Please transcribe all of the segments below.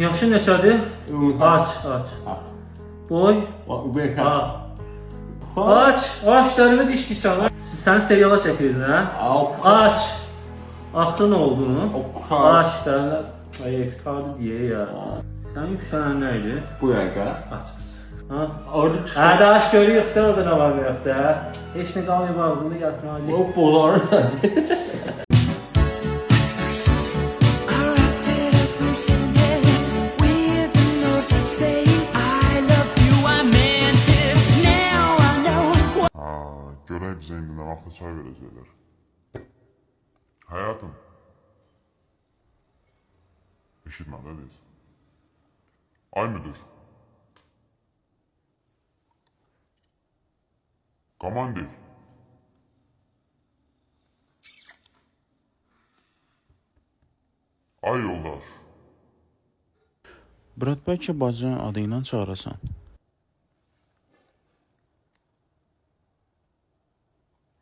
Yaşın neçədir? Aç. Boy? Aç, dərimi dişliysən. Sən seriala çəkirdin, hə? Aç. Axı nə olduğunu? Aç, dərilər. Ay, qurtardı deyə ya. Sən yüksələn nə idi? Bu yaqa. Aç. Hə, daş görüyoruz da, orada nə var yox da. Heç nə qalmayıb ağzında yatmalı. O bolar. Görək bizə indi nə vaxtda çay verəcəklər. Həyatım. Eşitmə, nə deyirsən? Ay müdür. Komandir. Ay yoldaş. Brat, bəlkə bacının adıyla çağırasan.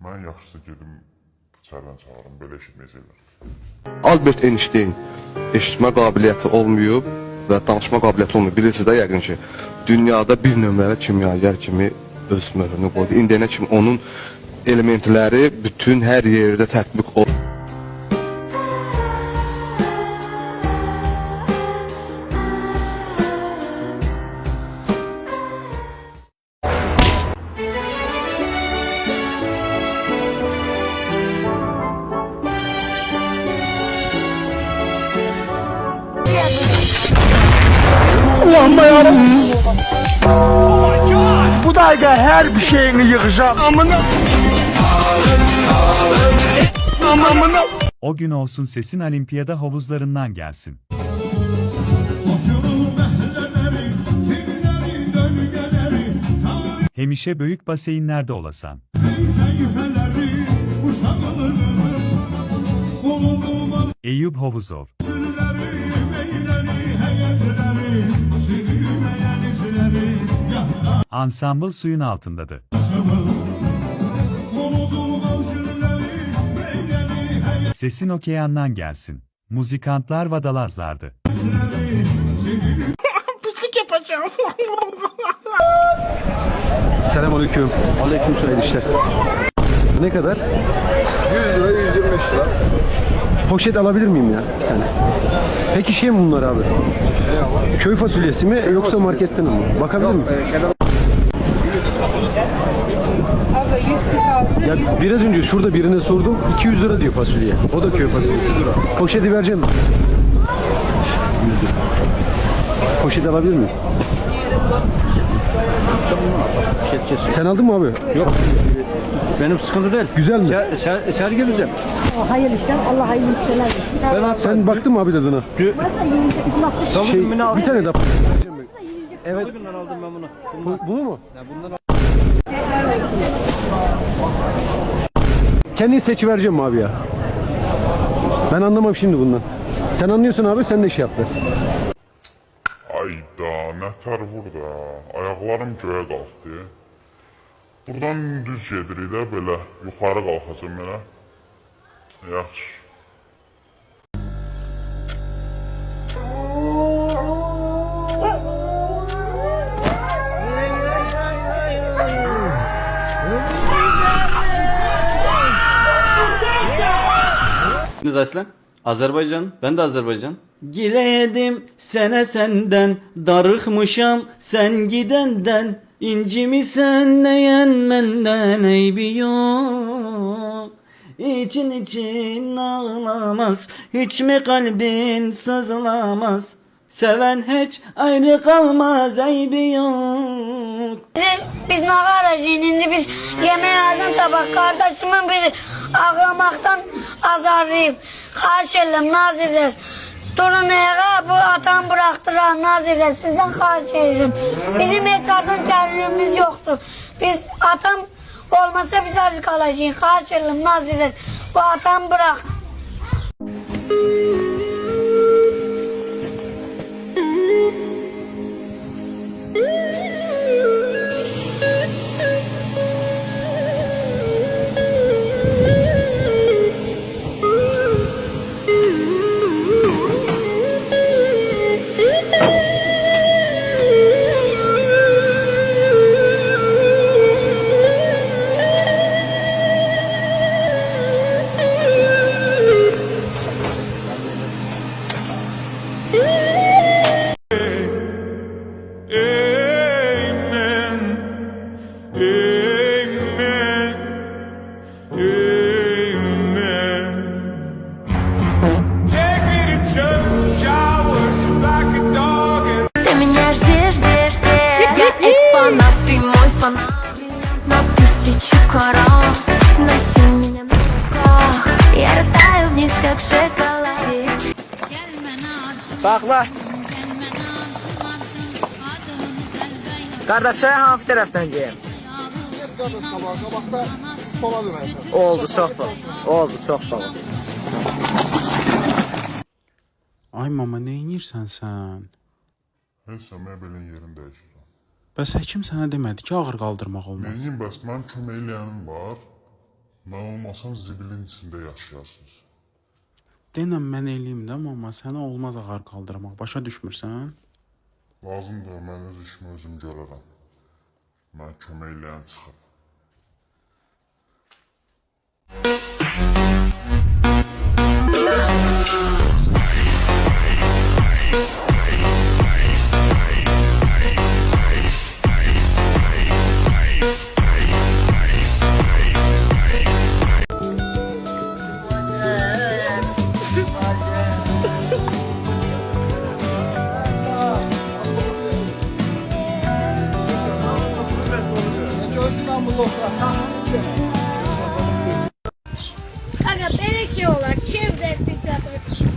Mən yaxşısı gedim içərdən çağırım, belə eşitməyəcəklər. Albert Einstein eşitmə qabiliyyəti olmayıb və danışma qabiliyyəti olmayıb. Bilirsiniz də yəqin ki, dünyada bir nömrəli kimyager kimi öz möhrünü qoydu. İndiyənə kimi onun elementləri bütün hər yerdə tətbiq olunur. Allah'ım yarabbim. Bu dakika her bir şeyini yıkacağım. Amına. O gün olsun sesin olimpiyada havuzlarından gelsin. Hemişe büyük baseinlerde olasan. Eyüp Hovuzov. Ansambl suyun altındadır. Sesin okyandan gelsin. Muzikantlar vadalazlardı. Pislik yapacağım. Selamünaleyküm. Aleykümselam işler. Ne kadar? 100 lira, 125 lira. Poşet alabilir miyim ya? Bir tane. Peki şey mi bunlar abi? Köy fasulyesi mi yoksa marketten mi? Bakabilir miyim? Ya biraz önce şurada birine sordum. 200 lira diyor fasulye. O da köy fasulyesi. Poşeti vereceğim mi? 100 lira. Poşet alabilir miyim? Sen aldın mı abi? Yok. Benim sıkıntı değil. Güzel mi? Sergi güzel. Hayırlı işler, Allah hayırlı işler versin. Sen baktın mı abi tadına? Salı günü aldım. Bir tane daha. Evet. Salı günden aldım ben bunu. Bunu mu? Ya bundan Kendin seçivereceğim mi abi ya? Ben anlamam şimdi bundan. Sen anlıyorsun abi, sen de iş yaptı. Ayda, nətər burada. Ayaqlarım göyə qalxdı. Buradan düz gedirik də belə. Yuxarı qalxacam mənə. Yaxşı. Aslan, Azerbaycan, ben de Azerbaycan. Giledim sene senden, darıkmışam sen gidenden. İncimisen neyen menden eybi yok. İçin için ağlamaz, hiç mi kalbin sızlamaz? Seven hiç ayrı kalmaz, eybi yok. Biz ne garajın indi biz yemeğe aldım tabak kardeşimin biri ağlamaktan azarlayıp karşı elim nazirler. Durun ayağa bu atam bıraktılar nazirler sizden karşı ederim. Bizim hiç adım geldiğimiz yoktu. Biz atam olmasa biz acı kalacağız karşı elim nazirler. Bu atam bırak. Носи меня на руках, я растаю в них, как в шоколаде. Saxla. Qardaş, çay hansı tərəfdən geyim? Qabaqda sola dönərsən. Oldu, çox sağ ol. Oldu, çox sağ ol. Ay mama, nə edirsən sən? Heç mən belin yerini dəyişirəm. Bəs həkim sənə demədi ki, ağır qaldırmaq olmaz. Neyim bəs, mənim kömək eləyənim var. Mən olmasam zibilin içində yaşayarsınız. Denəm mən eləyim də mama, sənə olmaz ağır qaldırmaq. Başa düşmürsən? Lazımdır, mən öz işimi özüm görərəm. Mən kömək eləyən çıxıb. Kanka böyle şey olar. Şevde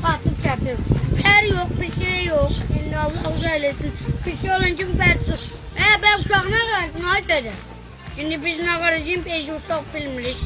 atıp getir. Her yok, bir şey yok. Şimdi Allah uzay eylesin. Bir şey olunca biber sus. Ben uşağına geldim, hadi dedi. Şimdi biz ne karıcıyım, peşi uşak bilmirik.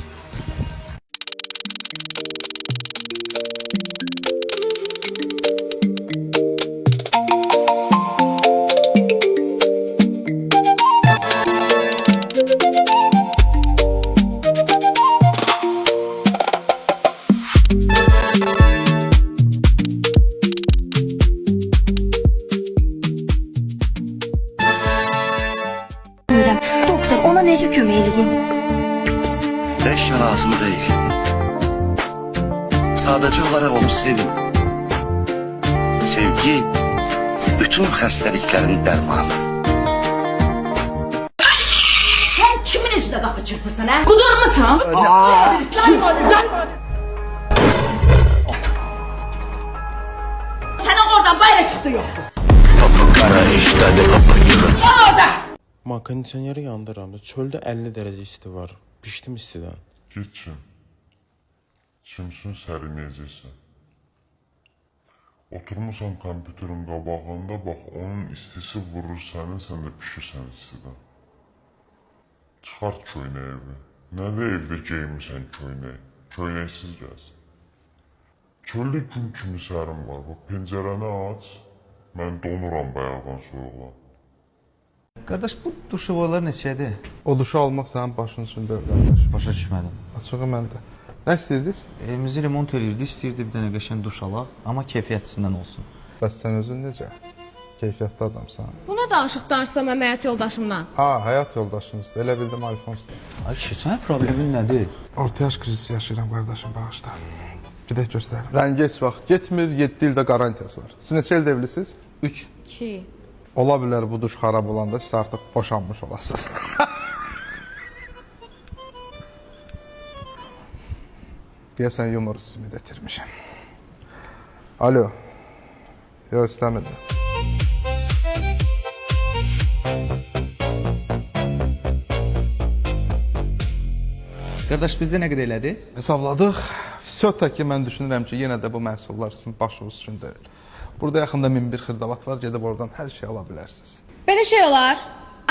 Doktor, ona necə kömək edeyim? Beş lazım değil. Sadece olarak onu sevin. Sevgi bütün xəstəliklərin dərmanı. Sən kimin üstünə qapı çırpırsan, hə? Qudurmusan? Sənə oradan bayra çıxdı yoxdur. Qara işlədi, qapı yığın. Gel orada. Ma, kondisioneri yandıram da, çöldə 50 dərəcə isti var. Pişdim istidən. Git çim. Çimsin sərinləyəcəksən. Oturmusan kompüterin qabağında, bax onun istisi vurur sənin, sən də pişirsən istidən. Çıxart köynəyi evi. Nədə evdə geymirsən köynəyi? Köynəksiz gəlsin. Çöldə gün kimi sərin var. Bax, pəncərəni aç. Mən donuram bayaqdan soyuqlan. Qardaş, bu duşevolar neçədir? O duşu almaq sənin başın üçün deyil, qardaş. Başa düşmədim. Açığı məndə. Nə istəyirdiniz? Evimizi remont edirdi, istəyirdi bir dənə qəşəng duş alaq, amma keyfiyyətlisindən olsun. Bəs sən özün necə? Keyfiyyətli adamsan. Bu nə danışıq danışsam əməliyyat yoldaşımdan? Ha, həyat yoldaşınızdır. Elə bildim iPhone-dur. Ay kişi, sənin problemin nədir? Orta yaş krizisi yaşayıram qardaşım, bağışla. Gedək göstərim. Rəngi heç vaxt getmir, 7 ildə qarantiyası var. Siz neçə ildə evlisiniz? 3. 2. Ola bilər bu duş xarab olanda siz artıq boşanmış olasınız. Deyəsən yumor hissimi detirmişəm. Alo. Yox, istəmirdim. Qardaş, bizdə nə qədər elədi? Hesabladıq. Sötə ki, mən düşünürəm ki, yenə də bu məhsullar sizin başınız üçün deyil. Burada yaxında 1001 xırdavat var, gedib oradan hər şey ala bilərsiniz. Belə şey olar.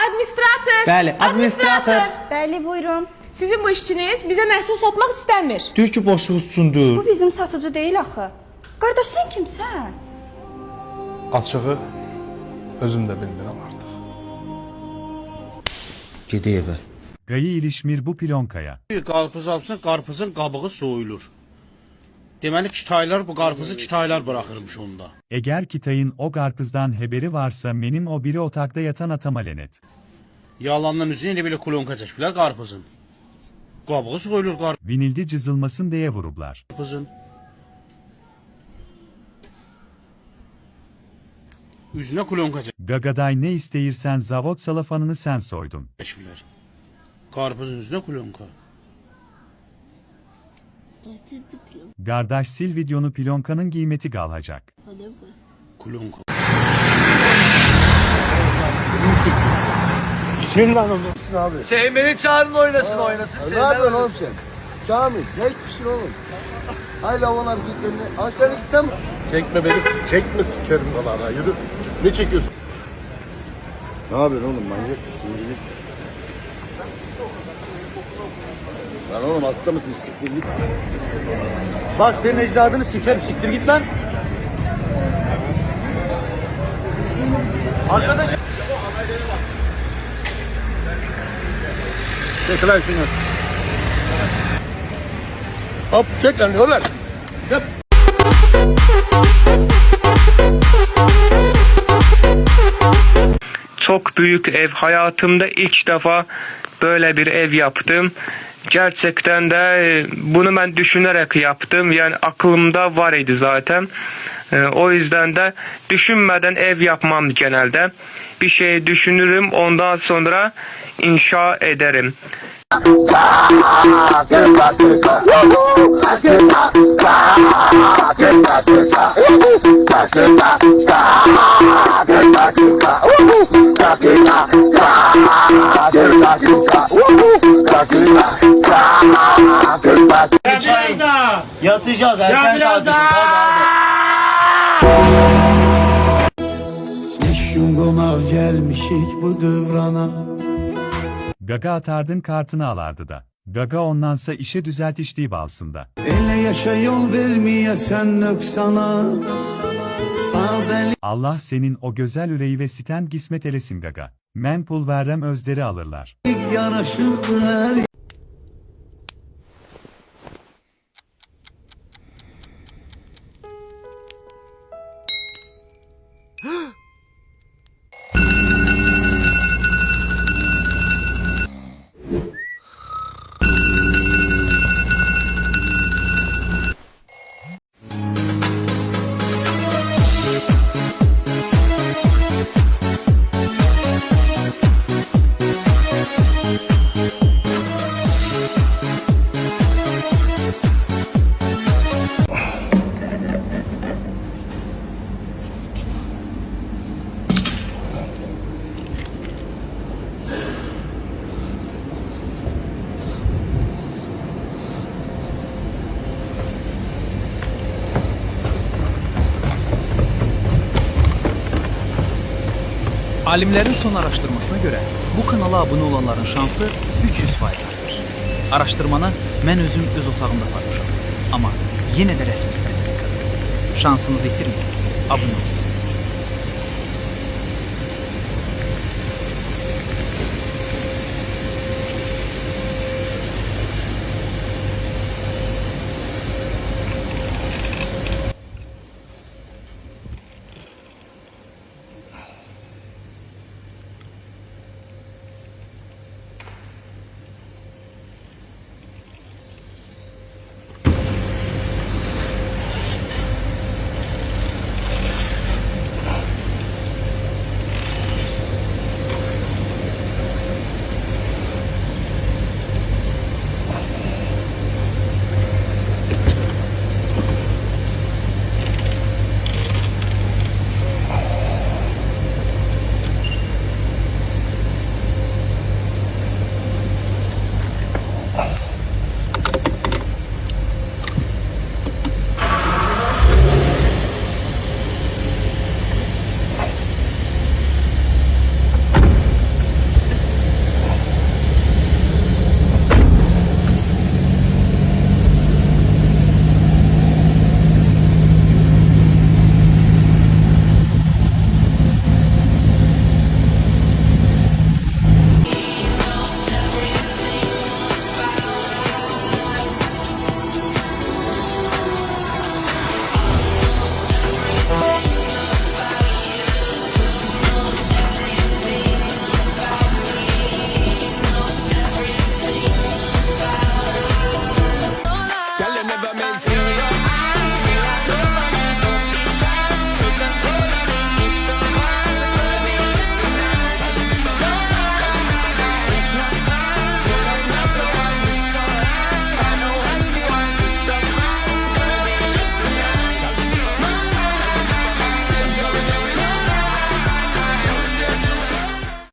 Administrator. Bəli, administrator. Bəli, buyurun. Sizin bu işçiniz bizə məhsul satmaq istəmir. Düz ki, boşluq üçündür. Bu bizim satıcı deyil axı. Qardaş, sən kimsən? Açığı özüm də bilmirəm artıq. Gedək evə. Gayi İlişmir bu Pilonkaya. Qarpız alsın, qarpızın qabığı soyulur. Deməli Kitaylar bu qarpızı Kitaylar bırakırmış onda. Eğer Kitay'ın o karpuzdan haberi varsa benim o biri otakta yatan atama lanet. Yalandan üzerine elə belə kulonka çəkiblər qarpızın. Qabığı soyulur Vinildi cızılmasın diye vurublar. qarpızın. Üzünə kulonka Gagaday ne isteyirsen zavod salafanını sen soydun. çəkiblər. Qarpızın üzünə kulonka. Kardeş sil videonu Pilonka'nın giymeti kalacak. Kulonka. Sür lan onu. Abi. Sevmeni çağırın oynasın. Ne yapıyorsun oğlum sen? Kamil, ne içmişsin oğlum? Hay lavon hareketlerini. Askere gittin mi? Çekme beni. Çekme sikerim lan. Yürü. Ne çekiyorsun? Ne yapıyorsun oğlum? Manyak mısın? Yürü. Lan oğlum hasta mısın? Siktir git. Bak senin ecdadını sikerim. Siktir git lan. Arkadaşım. Çek lan şunu. Hop çek lan diyorlar. Yap. Çok büyük ev. Hayatımda ilk defa böyle bir ev yaptım. Gerçekten de bunu ben düşünerek yaptım. Yani aklımda var idi zaten. O yüzden de düşünmeden ev yapmam genelde. Bir şey düşünürüm, ondan sonra inşa ederim. Yatacağız erken kalkacağız. Gaga atardın kartını alardı da. Gaga ondansa işe düzeltiş deyip alsında. Allah senin o güzel üreyi ve sitem gismet elesin Gaga. Men pul verrem özleri alırlar. Alimlerin son araştırmasına göre bu kanala abone olanların şansı 300% artır. Araştırmanı mən özüm öz otağımda aparmışam. Ama yine de resmi statistikadır. Şansınızı itirmeyin. Abone olun.